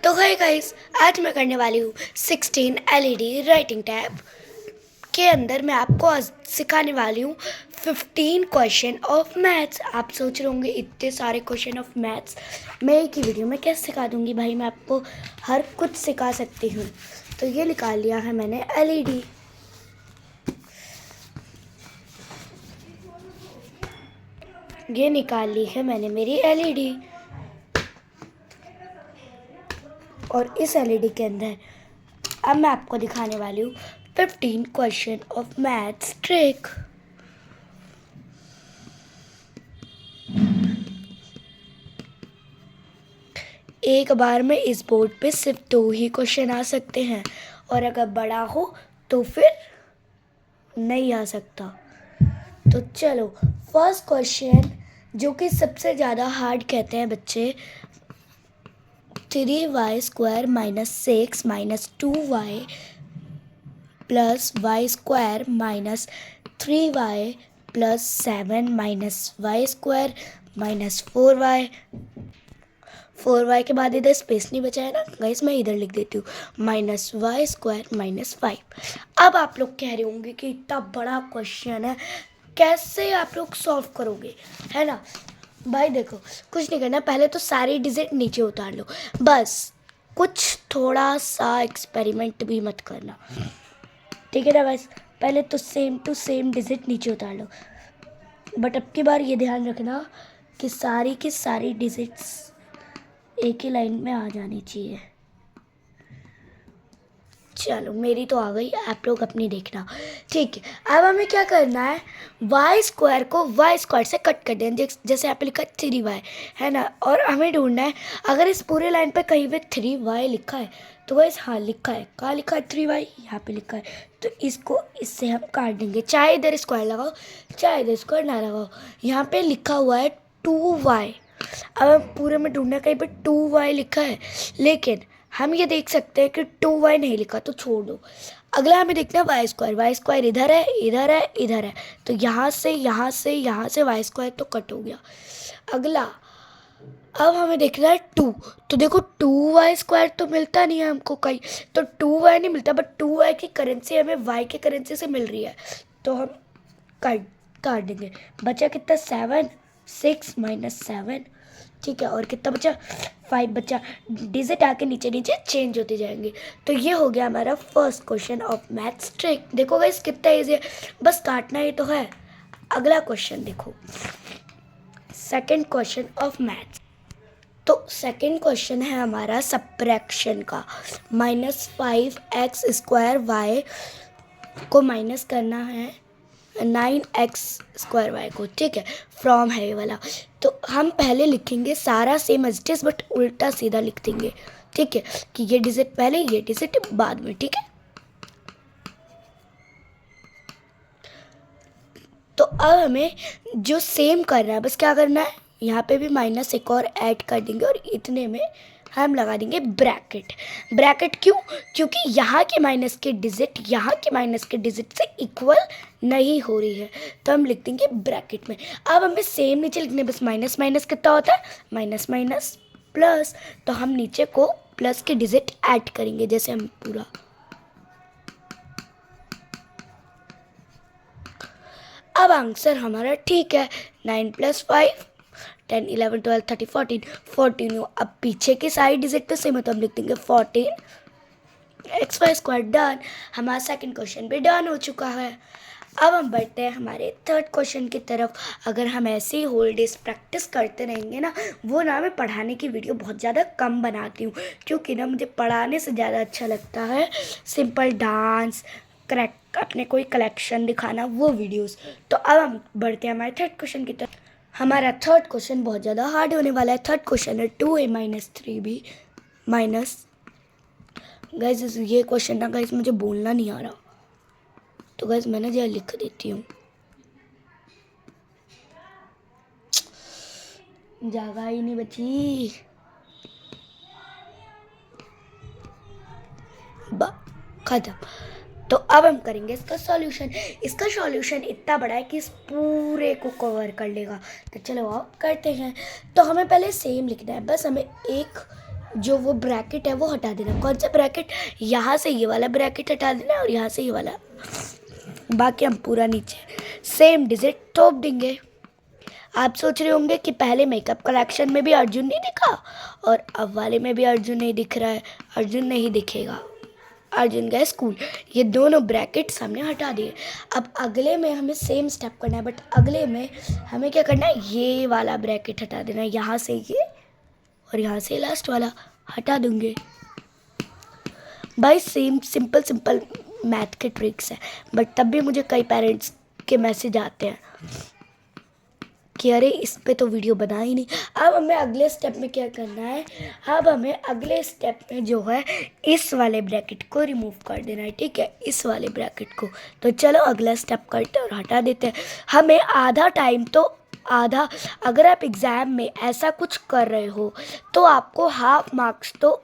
तो है गाइस, आज मैं करने वाली हूँ 16 एलईडी राइटिंग टैब के अंदर मैं आपको आज सिखाने वाली हूँ 15 क्वेश्चन ऑफ मैथ्स। आप सोच रहे होंगे इतने सारे क्वेश्चन ऑफ मैथ्स मैं एक ही वीडियो में कैसे सिखा दूँगी। भाई मैं आपको हर कुछ सिखा सकती हूँ। तो ये निकाल लिया है मैंने एलईडी। ये निकाल ली है मैंने मेरी एलईडी और इस एलईडी के अंदर अब मैं आपको दिखाने वाली हूँ 15 क्वेश्चन ऑफ मैथ्स ट्रिक। एक बार में इस बोर्ड पे सिर्फ 2 ही क्वेश्चन आ सकते हैं और अगर बड़ा हो तो फिर नहीं आ सकता। तो चलो फर्स्ट क्वेश्चन जो कि सबसे ज़्यादा हार्ड कहते हैं बच्चे, 3y² minus 6 minus 2y plus y² minus 3y plus 7 minus y² minus 4y के बाद इधर स्पेस नहीं बचा है ना गाइस, मैं इधर लिख देती हूँ माइनस y² माइनस 5। अब आप लोग कह रहे होंगे कि इतना बड़ा क्वेश्चन है कैसे आप लोग सॉल्व करोगे, है ना। भाई देखो कुछ नहीं करना, पहले तो सारी डिजिट नीचे उतार लो बस, कुछ थोड़ा सा एक्सपेरिमेंट भी मत करना, ठीक है ना। बस पहले तो सेम टू सेम डिजिट नीचे उतार लो, बट अब की बार ये ध्यान रखना कि सारी की सारी डिजिट्स एक ही लाइन में आ जानी चाहिए। चलो मेरी तो आ गई, आप लोग अपनी देखना, ठीक है। अब हमें क्या करना है, y² को y² से कट कर देना, जैसे यहाँ पे लिखा है 3y, है ना। और हमें ढूंढना है अगर इस पूरे लाइन पे कहीं पे 3y लिखा है तो वैसे हाँ लिखा है, कहाँ लिखा है 3y, यहाँ पे लिखा है। तो इसको इससे हम काट देंगे, चाहे इधर स्क्वायर लगाओ चाहे इधर स्क्वायर ना लगाओ। यहाँ पे लिखा हुआ है 2y, अब हम पूरे में ढूंढना कहीं पे 2y लिखा है, लेकिन हम ये देख सकते हैं कि 2y नहीं लिखा तो छोड़ दो। अगला हमें देखना है y² इधर है इधर है इधर है, तो यहाँ से यहाँ से यहाँ से y² तो कट हो गया। अगला अब हमें देखना है 2, तो देखो 2y² तो मिलता नहीं है हमको कहीं, तो 2y नहीं मिलता, बट 2y की करेंसी हमें y के करेंसी से मिल रही है, तो हम काट काट देंगे। बचा कितना 7, 6 माइनस 7, ठीक है। और कितना बचा 5 बचा, डिजिट आके नीचे नीचे चेंज होते जाएंगे। तो ये हो गया हमारा first question of maths trick. देखो गाइस कितना इजी है, बस काटना ही तो है। अगला क्वेश्चन देखो, सेकंड क्वेश्चन ऑफ मैथ्स। तो सेकंड क्वेश्चन है हमारा सब्ट्रैक्शन का, -5x² y को माइनस करना है 9x² y को, ठीक है। फ्रॉम है ये वाला, तो हम पहले लिखेंगे सारा same as it is but उल्टा सीधा लिख देंगे, ठीक है, कि ये डिजिट पहले ये डिजिट बाद में, ठीक है। तो अब हमें जो सेम करना है, बस क्या करना है, यहाँ पे भी माइनस एक और ऐड कर देंगे और इतने में हम लगा देंगे ब्रैकेट। ब्रैकेट क्यों, क्योंकि यहाँ के माइनस के डिजिट यहाँ के माइनस के डिजिट से इक्वल नहीं हो रही है, तो हम लिख देंगे ब्रैकेट में। अब हमें सेम नीचे लिखने, बस माइनस माइनस कितना होता है, माइनस माइनस प्लस, तो हम नीचे को प्लस के डिजिट ऐड करेंगे, जैसे हम पूरा। अब आंसर हमारा ठीक है, 9 + 5 10 11 12 13 14 हो। अब पीछे की सारी डिजिट तो सेम है, तो हम लिख देंगे 14x² डन। हमारा सेकंड क्वेश्चन भी डन हो चुका है। अब हम बढ़ते हैं हमारे थर्ड क्वेश्चन की तरफ। अगर हम ऐसे ही होल डेज प्रैक्टिस करते रहेंगे ना, वो ना मैं पढ़ाने की वीडियो बहुत ज़्यादा कम बनाती हूँ, क्योंकि ना मुझे पढ़ाने से ज़्यादा अच्छा लगता है सिंपल डांस अपने कोई कलेक्शन दिखाना, वो वीडियोस। तो अब हम बढ़ते हैं हमारे थर्ड क्वेश्चन की तरफ। हमारा थर्ड क्वेश्चन बहुत ज़्यादा हार्ड होने वाला है। थर्ड क्वेश्चन है 2a minus 3b minus, guys ये क्वेश्चन ना गाइस मुझे बोलना नहीं आ रहा, तो गाइस मैंने जरा लिख देती हूँ, जगह ही नहीं बची। खत्म। तो अब हम करेंगे इसका सॉल्यूशन। इसका सॉल्यूशन इतना बड़ा है कि इस पूरे को कवर कर लेगा, तो चलो आप करते हैं। तो हमें पहले सेम लिखना है, बस हमें एक जो वो ब्रैकेट है वो हटा देना। कौन सा ब्रैकेट? यहाँ से ये वाला ब्रैकेट हटा देना और यहाँ से ये वाला। बाकी हम पूरा नीचे सेम डिजिट थोप देंगे। आप सोच रहे होंगे कि पहले मेकअप कलेक्शन में भी अर्जुन नहीं दिखा और अब वाले में भी अर्जुन नहीं दिख रहा है। अर्जुन नहीं दिखेगा, अर्जुन गए स्कूल। ये दोनों ब्रैकेट्स हमने हटा दिए। अब अगले में हमें सेम स्टेप करना है, बट अगले में हमें क्या करना है, ये वाला ब्रैकेट हटा देना है। यहाँ से ये और यहाँ से लास्ट वाला हटा दूंगे। भाई सेम सिंपल मैथ के ट्रिक्स है, बट तब भी मुझे कई पेरेंट्स के मैसेज आते हैं कि अरे इस पे तो वीडियो बना ही नहीं। अब हमें अगले स्टेप में क्या करना है, अब हमें अगले स्टेप में जो है इस वाले ब्रैकेट को रिमूव कर देना है, ठीक है, इस वाले ब्रैकेट को। तो चलो अगला स्टेप करते हैं और हटा देते हैं। हमें आधा टाइम तो आधा, अगर आप एग्ज़ाम में ऐसा कुछ कर रहे हो तो आपको हाफ मार्क्स तो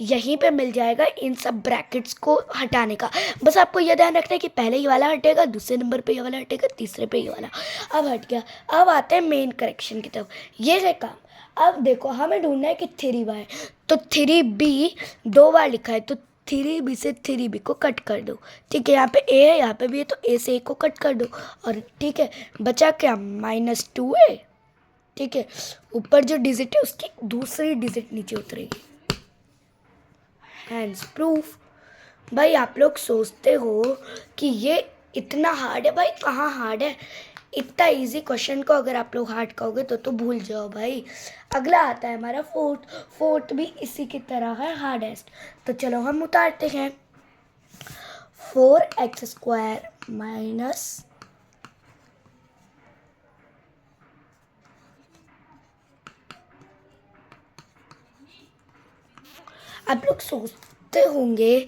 यहीं पे मिल जाएगा इन सब ब्रैकेट्स को हटाने का। बस आपको यह ध्यान रखना है कि पहले ये वाला हटेगा, दूसरे नंबर पे ये वाला हटेगा, तीसरे पे ये वाला। अब हट गया। अब आते हैं मेन करेक्शन की तरफ। ये है काम। अब देखो हमें ढूंढना है कि 3y, तो 3b 2 बार लिखा है, तो 3b से 3b को कट कर दो, ठीक है। यहाँ पे a है, यहाँ पे भी है, तो a से a को कट कर दो और ठीक है, बचा क्या, -2a, ठीक है। ऊपर जो डिजिट है उसकी दूसरी डिजिट नीचे उतरेगी। Hands proof. भाई आप लोग सोचते हो कि ये इतना हार्ड है, भाई कहाँ हार्ड है। इतना इजी क्वेश्चन को अगर आप लोग हार्ड कहोगे तो भूल जाओ भाई। अगला आता है हमारा फोर्थ भी इसी की तरह है हार्डेस्ट। तो चलो हम उतारते हैं। 4x² माइनस आप लोग सोचते होंगे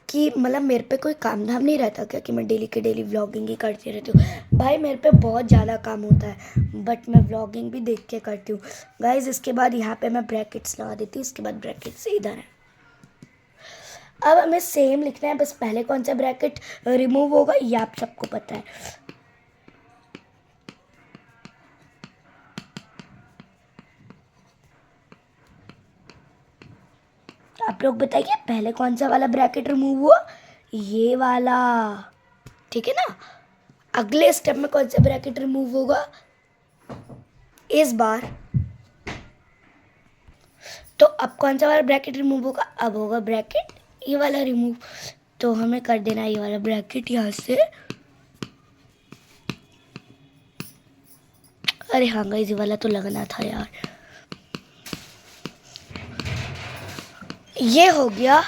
कि मतलब मेरे पे कोई काम धाम नहीं रहता क्या कि मैं डेली के डेली व्लॉगिंग ही करती रहती हूँ। भाई मेरे पे बहुत ज़्यादा काम होता है, बट मैं व्लॉगिंग भी देख के करती हूँ गाइज। इसके बाद यहाँ पे मैं ब्रैकेट्स लगा देती हूँ, इसके बाद ब्रैकेट्स इधर है। अब हमें सेम लिखना है, बस पहले कौन सा ब्रैकेट रिमूव होगा ये आप सबको पता है। आप लोग बताइए पहले कौन सा वाला ब्रैकेट रिमूव हुआ, ये वाला, ठीक है ना। अगले स्टेप में कौन सा ब्रैकेट रिमूव होगा, इस बार तो अब कौन सा वाला ब्रैकेट रिमूव होगा, अब होगा ब्रैकेट ये वाला रिमूव। तो हमें कर देना ये वाला ब्रैकेट यहाँ से। अरे हाँ गाइस ये वाला तो लगना था यार। ये हो गया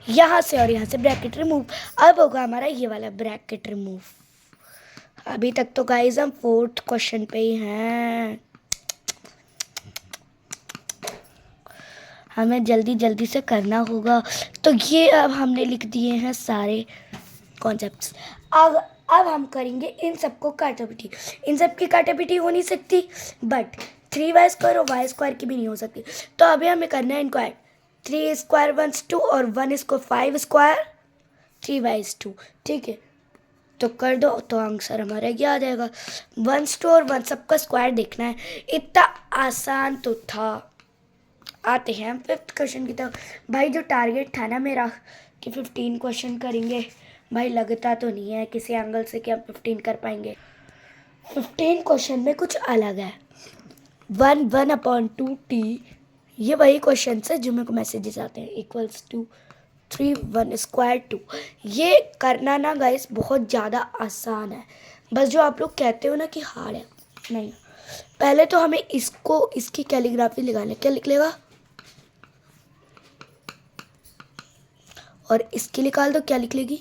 यहाँ से और यहाँ से ब्रैकेट रिमूव। अब होगा हमारा ये वाला ब्रैकेट रिमूव। अभी तक तो गाइस हम 4th क्वेश्चन पे ही हैं। हमें जल्दी जल्दी से करना होगा। तो ये अब हमने लिख दिए हैं सारे कॉन्सेप्ट्स। अब हम करेंगे इन सबको काटापिटी। इन सब की काटापिटी हो नहीं सकती, बट 3y² और y² की भी नहीं हो सकती। तो अभी हमें करना है इनको ऐड। 3 1 2 और 1 5², 3y², ठीक है। तो कर दो तो आंसर हमारा ये आ जाएगा। 1 2 और 1 सबका स्क्वायर देखना है। इतना आसान तो था। आते हैं हम 5th क्वेश्चन की तरफ। भाई जो टारगेट था ना मेरा कि 15 क्वेश्चन करेंगे, भाई लगता तो नहीं है किसी एंगल से कि हम 15 कर पाएंगे। 15 क्वेश्चन में कुछ अलग है। 1/2t ये वही क्वेश्चन है जो मेरे को मैसेजेस आते हैं, = 3 1² 2। ये करना ना गाइस बहुत ज़्यादा आसान है, बस जो आप लोग कहते हो ना कि हार्ड है, नहीं। पहले तो हमें इसकी कैलीग्राफी लगानी। क्या लिख लेगा, और इसकी निकाल दो, क्या लिख लेगी,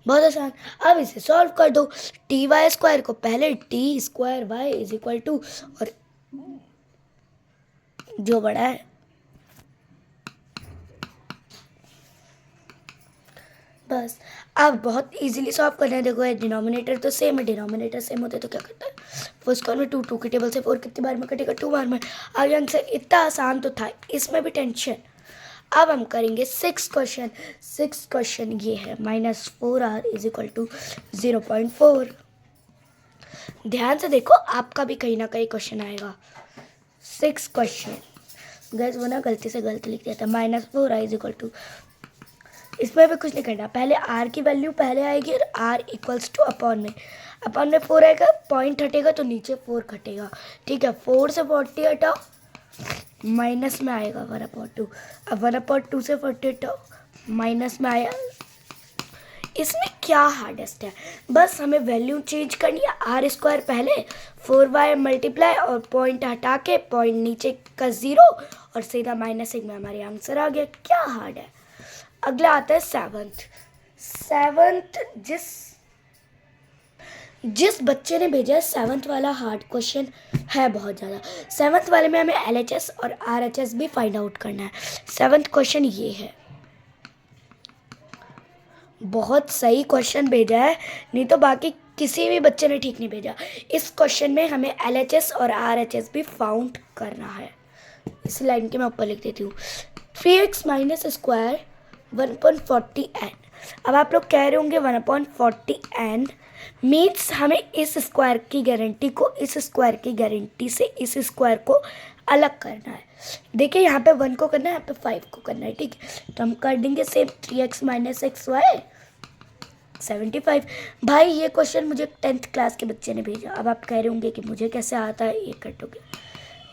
बहुत आसान। अब इसे सॉल्व कर दो। ty² को पहले t² y = और जो बड़ा है बस। अब बहुत इजीली सॉल्व करना है। देखो ये डिनोमिनेटर तो सेम है, डिनोमिनेटर सेम होता है तो क्या करता है, फर्स्ट कॉल में 2 की टेबल से 4 कितनी बार में कटेगा, 2 बार में। अब आंसर इतना आसान तो था, इसमें भी टेंशन। अब हम करेंगे 6th क्वेश्चन। 6th क्वेश्चन ये है -4r = 0.4। ध्यान से देखो आपका भी कहीं ना कहीं क्वेश्चन आएगा। 6 क्वेश्चन। गैस वो ना गलती से गलत लिख दिया था, -4i = इसमें भी कुछ नहीं करना, पहले r की वैल्यू पहले आएगी और r = अपॉन में 4 आएगा, पॉइंट हटेगा तो नीचे 4 घटेगा, ठीक है। 4 से 40 हटाओ, माइनस में आएगा 1/2। अब 1/2 से 40 हटाओ, माइनस में आया। इसमें क्या हार्डेस्ट है, बस हमें वैल्यू चेंज करनी है, r² पहले 4y मल्टीप्लाई और पॉइंट हटा के पॉइंट नीचे का 0 और सीधा -1 में हमारी आंसर आ गया। क्या हार्ड है। अगला आता है सेवन्थ। जिस बच्चे ने भेजा है 7th वाला हार्ड क्वेश्चन है बहुत ज़्यादा। 7th वाले में हमें LHS और RHS भी फाइंड आउट करना है। 7th क्वेश्चन ये है, बहुत सही क्वेश्चन भेजा है, नहीं तो बाकी किसी भी बच्चे ने ठीक नहीं भेजा। इस क्वेश्चन में हमें LHS और RHS भी फाउंड करना है। इस लाइन के मैं ऊपर लिख देती हूँ, 3x - स्क्वायर 1/40n। अब आप लोग कह रहे होंगे 1/40n मीन्स हमें इस स्क्वायर की गारंटी को इस स्क्वायर की गारंटी से इस स्क्वायर को अलग करना है। देखिए यहाँ पे 1 को करना है, यहाँ पे 5 को करना है, ठीक है। तो हम कर देंगे सेम, 3x - xy 75। भाई ये क्वेश्चन मुझे 10th क्लास के बच्चे ने भेजा। अब आप कह रहे होंगे कि मुझे कैसे आता है, ये कटोगे।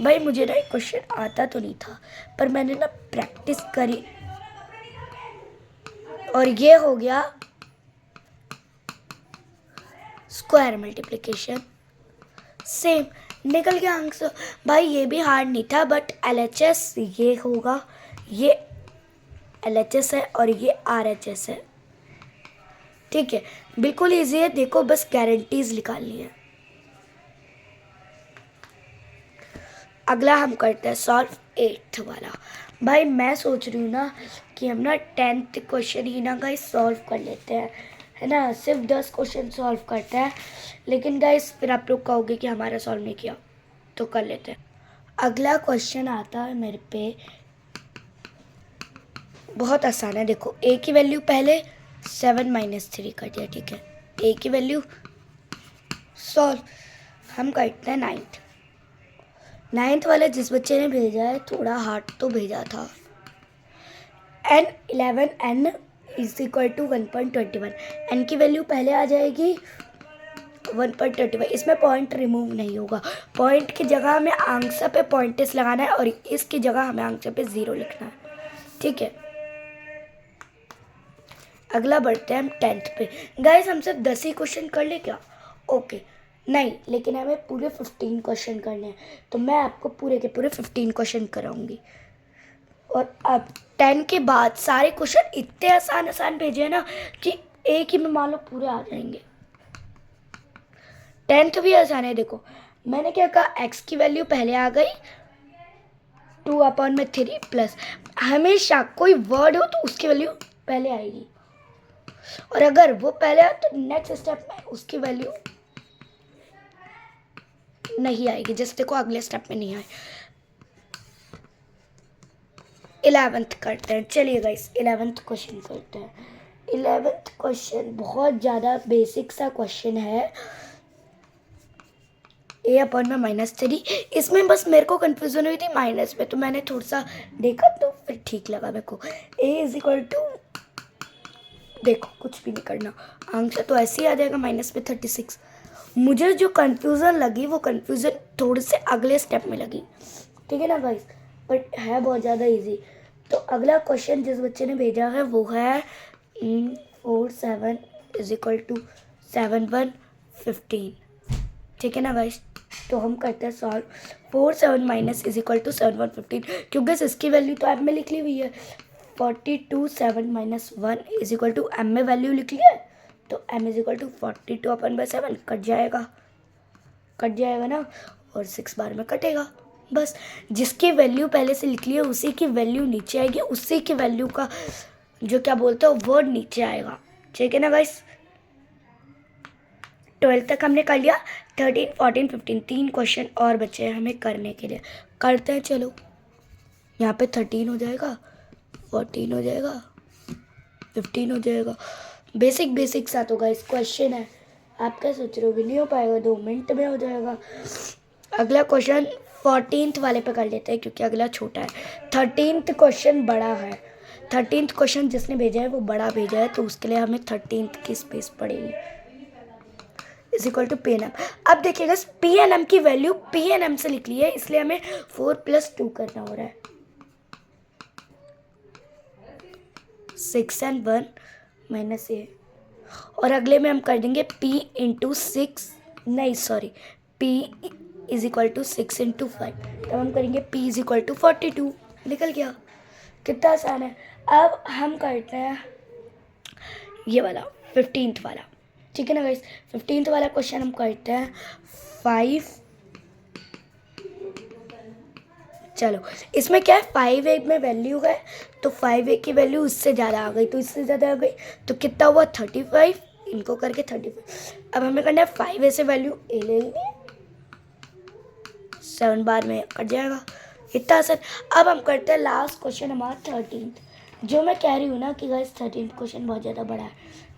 भाई मुझे ना क्वेश्चन आता तो नहीं था, पर मैंने ना प्रैक्टिस करी और ये हो गया स्क्वायर मल्टीप्लिकेशन, सेम निकल गया आंसर। भाई ये भी हार्ड नहीं था, बट LHS ये होगा, ये LHS है और ये RHS है, ठीक है। बिल्कुल इजी है, देखो बस गारंटीज निकालनी है। अगला हम करते हैं सॉल्व 8th वाला। भाई मैं सोच रही हूँ ना कि हम ना 10th क्वेश्चन ही ना गाइस सॉल्व कर लेते हैं, है ना। सिर्फ 10 क्वेश्चन सॉल्व करते हैं, लेकिन गाइस फिर आप लोग कहोगे कि हमारा सॉल्व नहीं किया, तो कर लेते हैं। अगला क्वेश्चन आता है मेरे पे, बहुत आसान है। देखो a की वैल्यू पहले 7 - 3 कर दिया, ठीक है। a की वैल्यू सॉल्व, हम करते हैं 9th वाला जिस बच्चे ने भेजा है थोड़ा हार्ड तो भेजा था। n11n = 1.21। n की वैल्यू पहले आ जाएगी 1.25। इसमें पॉइंट रिमूव नहीं होगा, पॉइंट की जगह हमें आंसर पे पॉइंटेस लगाना है और इसकी जगह हमें आंसर पे 0 लिखना है, ठीक है। अगला बढ़ते हैं हम 10th पे। गाइस हम सिर्फ 10 ही क्वेश्चन कर ले क्या? ओके नहीं, लेकिन हमें पूरे 15 क्वेश्चन करने हैं, तो मैं आपको पूरे के पूरे 15 क्वेश्चन कराऊंगी। और अब 10 के बाद सारे क्वेश्चन इतने आसान भेजे हैं ना कि एक ही में मान लो पूरे आ जाएंगे। 10th भी आसान है। देखो मैंने क्या कहा, x की वैल्यू पहले आ गई 2/3 प्लस, हमेशा कोई वर्ड हो तो उसकी वैल्यू पहले आएगी, और अगर वो पहले आए तो नेक्स्ट स्टेप में उसकी वैल्यू नहीं आएगी, जैसे देखो अगले स्टेप में नहीं आए। 11th करते हैं, चलिए गाइस 11th क्वेश्चन करते हैं। 11th क्वेश्चन बहुत ज़्यादा बेसिक सा क्वेश्चन है, a/-3। इसमें बस मेरे को कंफ्यूजन हुई थी माइनस में, तो मैंने थोड़ा सा देखा तो फिर ठीक लगा मेरे को। a देखो कुछ भी नहीं करना, आंसर तो ऐसे ही आ जाएगा -36। मुझे जो कंफ्यूजन लगी वो कंफ्यूजन थोड़े से अगले स्टेप में लगी, ठीक है ना गाइस, बट है बहुत ज़्यादा इजी। तो अगला क्वेश्चन जिस बच्चे ने भेजा है वो है 4/7 = 7/1 ठीक है ना गाइस। तो हम करते हैं सॉल्व। 4/7 - = 7/1 क्योंकि इसकी वैल्यू तो ऐप में लिखी हुई है। 42/7 - 1 = m में वैल्यू लिख लिया, तो m = 42/7 कट जाएगा ना, और 6 बार में कटेगा। बस जिसकी वैल्यू पहले से लिख ली है उसी की वैल्यू नीचे आएगी, उसी की वैल्यू का जो क्या बोलते हो वर्ड नीचे आएगा, ठीक है ना गाइस। 12 तक हमने कर लिया, 13, 14, 15 3 क्वेश्चन और बचे हैं हमें करने के लिए। करते हैं चलो। यहाँ पे 13 हो जाएगा, 14 हो जाएगा, 15 हो जाएगा। बेसिक सा तो गाइस क्वेश्चन है, आप क्या सोच रहे हो नहीं हो पाएगा, 2 मिनट में हो जाएगा। अगला क्वेश्चन 14th वाले पे कर लेते हैं क्योंकि अगला छोटा है। 13th क्वेश्चन बड़ा है। 13th क्वेश्चन जिसने भेजा है वो बड़ा भेजा है, तो उसके लिए हमें 13th की स्पेस पड़ेगी। Is equal to P N M. अब देखिएगा पी एन एम की वैल्यू पी एन एम से लिख ली है, इसलिए हमें 4+2 करना हो रहा है। 6 and 1 माइनस ए, और अगले में हम कर देंगे p इंटू 6, नहीं sorry, p is equal to 6 into 5, तब हम करेंगे p इज इक्वल टू 42। निकल गया, कितना आसान है। अब हम करते हैं ये वाला 15th वाला, ठीक है ना गाइस। 15th वाला क्वेश्चन हम करते हैं 5, चलो इसमें क्या है, 5a में वैल्यू है तो 5a की वैल्यू इससे ज़्यादा आ गई, तो इससे ज़्यादा आ गई तो कितना हुआ 35, इनको करके 35। अब हमें करना है 5a से वैल्यू a ले लेंगे, 7 बार में कट जाएगा, इतना आसान। अब हम करते हैं लास्ट क्वेश्चन हमारा 13th, जो मैं कह रही हूँ ना कि गाइस 13th क्वेश्चन बहुत ज़्यादा बड़ा है।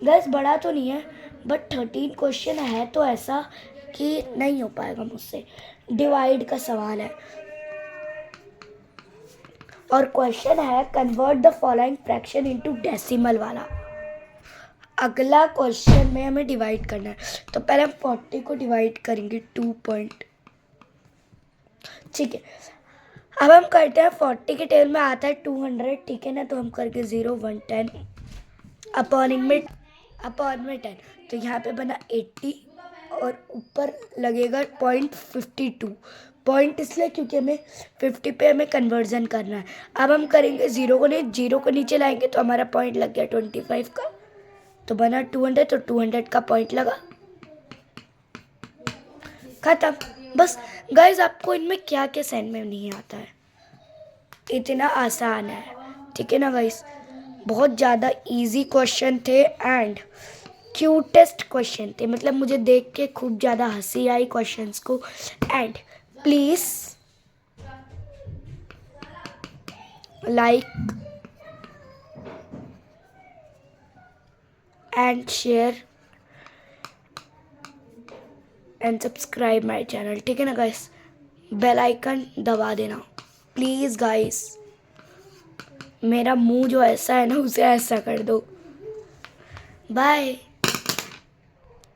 गाइस बड़ा तो नहीं है, बट 13 क्वेश्चन है तो ऐसा कि नहीं हो पाएगा मुझसे। डिवाइड का सवाल है और क्वेश्चन है convert the following fraction into decimal वाला। अगला क्वेश्चन में हमें डिवाइड करना है, तो पहले हम 40 को डिवाइड करेंगे 2 पॉइंट, ठीक है। अब हम करते हैं 40 के टेबल में आता है 200, ठीक है ना, तो हम करके 0 1 10 अपॉन में 10, तो यहाँ पे बना 80 और ऊपर लगेगा 0.52, पॉइंट इसलिए क्योंकि हमें 50 पे हमें कन्वर्जन करना है। अब हम करेंगे 0 को नहीं, 0 को नीचे लाएंगे तो हमारा पॉइंट लग गया 25 का, तो बना 200, तो 200 का पॉइंट लगा, खत्म। बस गाइज आपको इनमें क्या क्या समझ में नहीं आता है, इतना आसान है, ठीक है ना गाइज। बहुत ज़्यादा इजी क्वेश्चन थे एंड क्यूटेस्ट क्वेश्चन थे, मतलब मुझे देख के खूब ज़्यादा हंसी आई क्वेश्चंस को। And please like and share and subscribe my channel, ठीक है ना गाइस। बेल आइकन दबा देना प्लीज़ गाइस, मेरा मुंह जो ऐसा है ना उसे ऐसा कर दो। बाय।